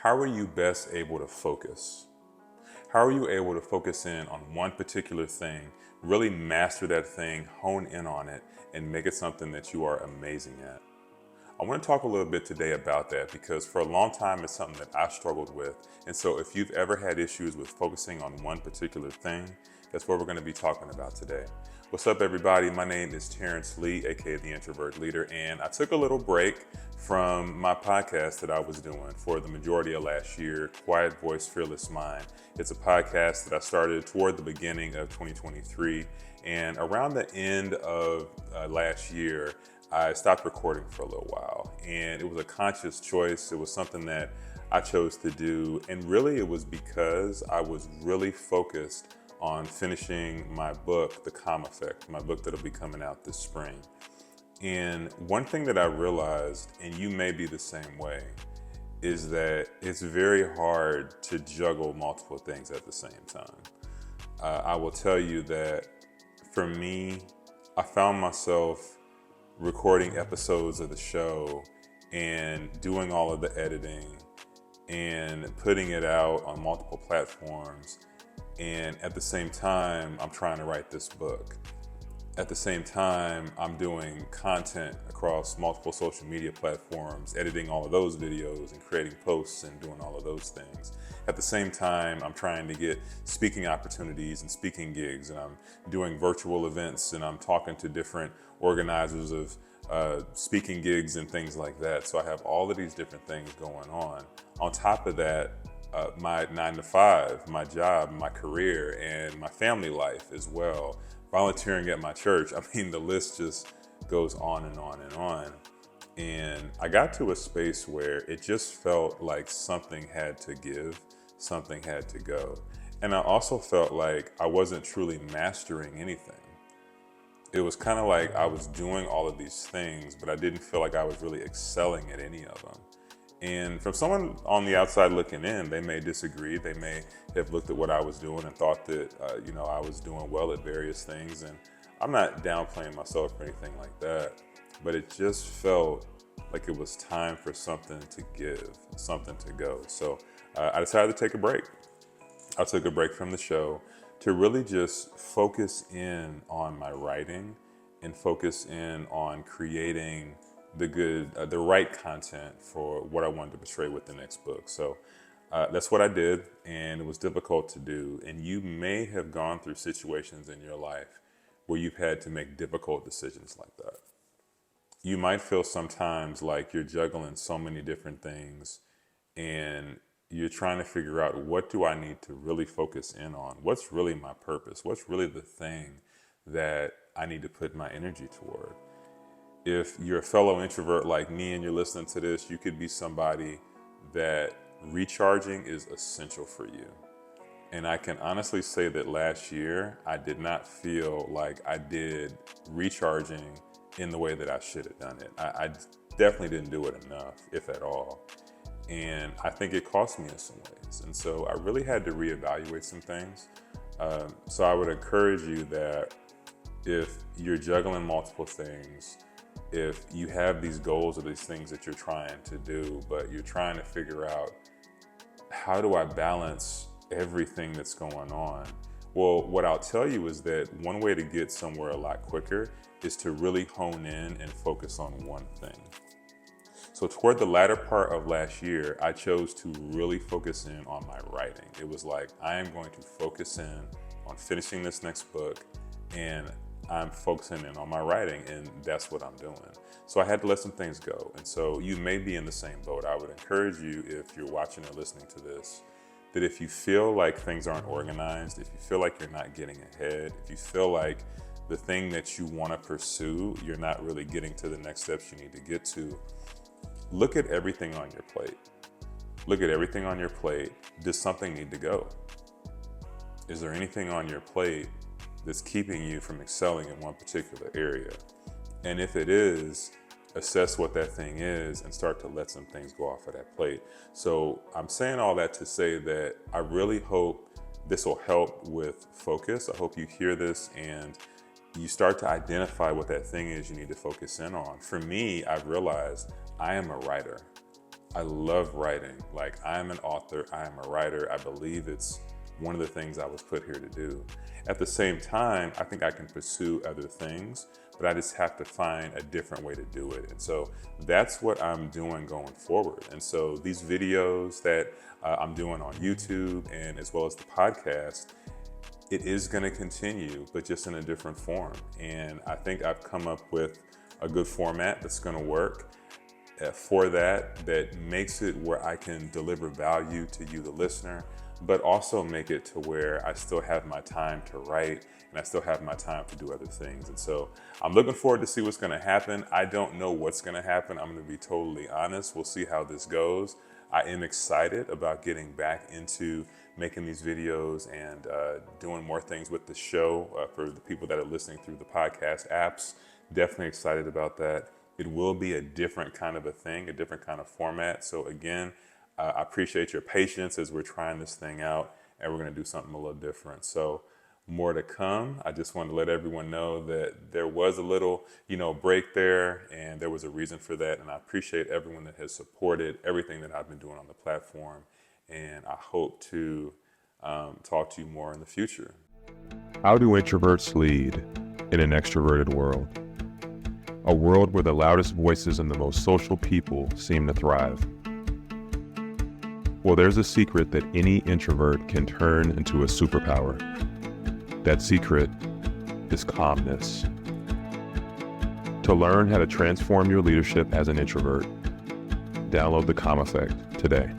How are you best able to focus? How are you able to focus in on one particular thing, really master that thing, hone in on it, and make it something that you are amazing at? I want to talk a little bit today about that because for a long time it's something that I struggled with. And so if you've ever had issues with focusing on one particular thing, that's what we're going to be talking about today. What's up, everybody? My name is Terrence Lee, aka the Introvert Leader, and I took a little break from my podcast that I was doing for the majority of last year, Quiet Voice, Fearless Mind. It's a podcast that I started toward the beginning of 2023, and around the end of last year, I stopped recording for a little while, and it was a conscious choice. It was something that I chose to do, and really it was because I was really focused on finishing my book, The Calm Effect, my book that'll be coming out this spring. And one thing that I realized, and you may be the same way, is that it's very hard to juggle multiple things at the same time. I will tell you that for me, I found myself recording episodes of the show and doing all of the editing and putting it out on multiple platforms. And at the same time, I'm trying to write this book. At the same time, I'm doing content across multiple social media platforms, editing all of those videos and creating posts and doing all of those things. At the same time, I'm trying to get speaking opportunities and speaking gigs, and I'm doing virtual events, and I'm talking to different organizers of speaking gigs and things like that. So I have all of these different things going on. On top of that, my 9 to 5, my job, my career, and my family life as well. Volunteering at my church. I mean, the list just goes on and on and on. And I got to a space where it just felt like something had to give, something had to go. And I also felt like I wasn't truly mastering anything. It was kind of like I was doing all of these things, but I didn't feel like I was really excelling at any of them. And from someone on the outside looking in, they may disagree. They may have looked at what I was doing and thought that, I was doing well at various things. And I'm not downplaying myself or anything like that, but it just felt like it was time for something to give, something to go. So I decided to take a break. I took a break from the show to really just focus in on my writing and focus in on creating the right content for what I wanted to portray with the next book. So that's what I did, and it was difficult to do. And you may have gone through situations in your life where you've had to make difficult decisions like that. You might feel sometimes like you're juggling so many different things, and you're trying to figure out, what do I need to really focus in on? What's really my purpose? What's really the thing that I need to put my energy toward? If you're a fellow introvert like me and you're listening to this, you could be somebody that recharging is essential for you. And I can honestly say that last year, I did not feel like I did recharging in the way that I should have done it. I definitely didn't do it enough, if at all. And I think it cost me in some ways. And so I really had to reevaluate some things. So I would encourage you that if you're juggling multiple things, if you have these goals or these things that you're trying to do, but you're trying to figure out, how do I balance everything that's going on? Well, what I'll tell you is that one way to get somewhere a lot quicker is to really hone in and focus on one thing. So toward the latter part of last year, I chose to really focus in on my writing. It was like, I am going to focus in on finishing this next book, and I'm focusing in on my writing, and that's what I'm doing. So I had to let some things go. And so you may be in the same boat. I would encourage you, if you're watching or listening to this, that if you feel like things aren't organized, if you feel like you're not getting ahead, if you feel like the thing that you want to pursue, you're not really getting to the next steps you need to get to, look at everything on your plate. Look at everything on your plate. Does something need to go? Is there anything on your plate that's keeping you from excelling in one particular area? And if it is, assess what that thing is and start to let some things go off of that plate. So I'm saying all that to say that I really hope this will help with focus. I hope you hear this and you start to identify what that thing is you need to focus in on. For me, I've realized I am a writer. I love writing. Like, I'm an author, I am a writer. I believe it's one of the things I was put here to do. At the same time, I think I can pursue other things, but I just have to find a different way to do it. And so that's what I'm doing going forward. And so these videos that I'm doing on YouTube and as well as the podcast, it is going to continue, but just in a different form. And I think I've come up with a good format that's going to work for that makes it where I can deliver value to you, the listener, but also make it to where I still have my time to write and I still have my time to do other things. And so I'm looking forward to see what's going to happen. I don't know what's going to happen. I'm going to be totally honest. We'll see how this goes. I am excited about getting back into making these videos and doing more things with the show for the people that are listening through the podcast apps. Definitely excited about that. It will be a different kind of a thing, a different kind of format. So again, I appreciate your patience as we're trying this thing out and we're going to do something a little different. So more to come. I just wanted to let everyone know that there was a little, break there and there was a reason for that. And I appreciate everyone that has supported everything that I've been doing on the platform. And I hope to talk to you more in the future. How do introverts lead in an extroverted world? A world where the loudest voices and the most social people seem to thrive. Well, there's a secret that any introvert can turn into a superpower. That secret is calmness. To learn how to transform your leadership as an introvert, download the Calm Effect today.